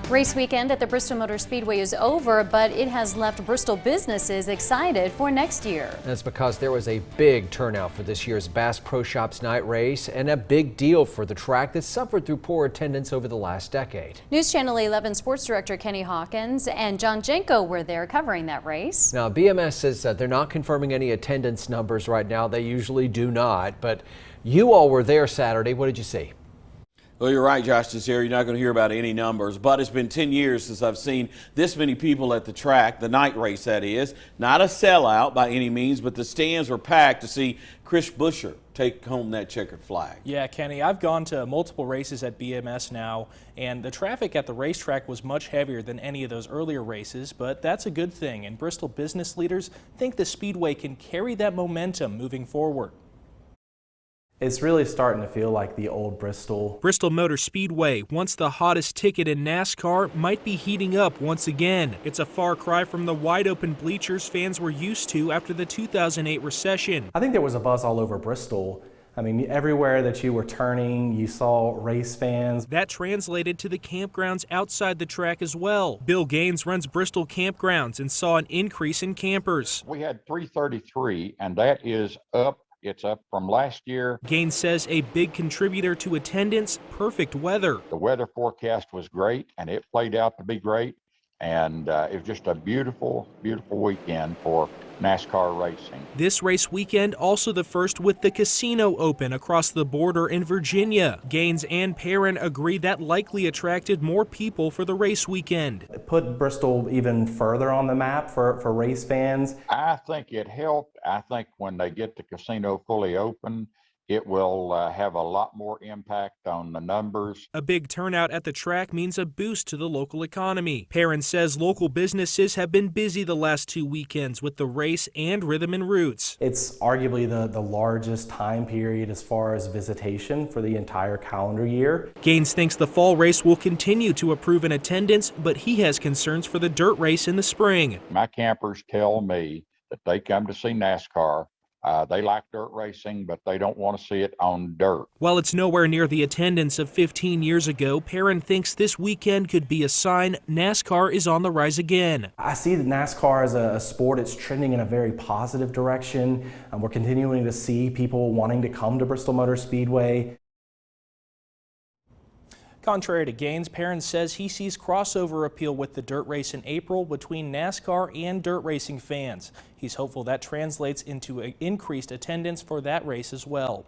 Race weekend at the Bristol Motor Speedway is over, but it has left Bristol businesses excited for next year. That's because there was a big turnout for this year's Bass Pro Shops night race and a big deal for the track that suffered through poor attendance over the last decade. News Channel 11 sports director Kenny Hawkins and John Jenko were there covering that race. Now, BMS says that they're not confirming any attendance numbers right now. They usually do not, but you all were there Saturday. What did you see? Well, you're right, Josh. This year, you're not going to hear about any numbers, but it's been 10 years since I've seen this many people at the track, the night race that is. Not a sellout by any means, but the stands were packed to see Chris Buescher take home that checkered flag. Yeah, Kenny, I've gone to multiple races at BMS now, and the traffic at the racetrack was much heavier than any of those earlier races, but that's a good thing, and Bristol business leaders think the Speedway can carry that momentum moving forward. It's really starting to feel like the old Bristol. Bristol Motor Speedway, once the hottest ticket in NASCAR, might be heating up once again. It's a far cry from the wide-open bleachers fans were used to after the 2008 recession. I think there was a buzz all over Bristol. I mean, everywhere that you were turning, you saw race fans. That translated to the campgrounds outside the track as well. Bill Gaines runs Bristol Campgrounds and saw an increase in campers. We had 333, and that is up. It's up from last year. Gaines says a big contributor to attendance, perfect weather. The weather forecast was great, and it played out to be great. And it was just a beautiful, beautiful weekend for NASCAR racing. This race weekend also the first with the casino open across the border in Virginia. Gaines and Perrin agree that likely attracted more people for the race weekend. It put Bristol even further on the map for race fans. I think it helped. I think when they get the casino fully open, it will have a lot more impact on the numbers. A big turnout at the track means a boost to the local economy. Perrin says local businesses have been busy the last 2 weekends with the race and Rhythm and Roots. It's arguably the largest time period as far as visitation for the entire calendar year. Gaines thinks the fall race will continue to improve in attendance, but he has concerns for the dirt race in the spring. My campers tell me that they come to see NASCAR. They like dirt racing, but they don't want to see it on dirt. While it's nowhere near the attendance of 15 years ago, Perrin thinks this weekend could be a sign NASCAR is on the rise again. I see that NASCAR as a sport. It's trending in a very positive direction. We're continuing to see people wanting to come to Bristol Motor Speedway. Contrary to Gaines, Perrin says he sees crossover appeal with the dirt race in April between NASCAR and dirt racing fans. He's hopeful that translates into increased attendance for that race as well.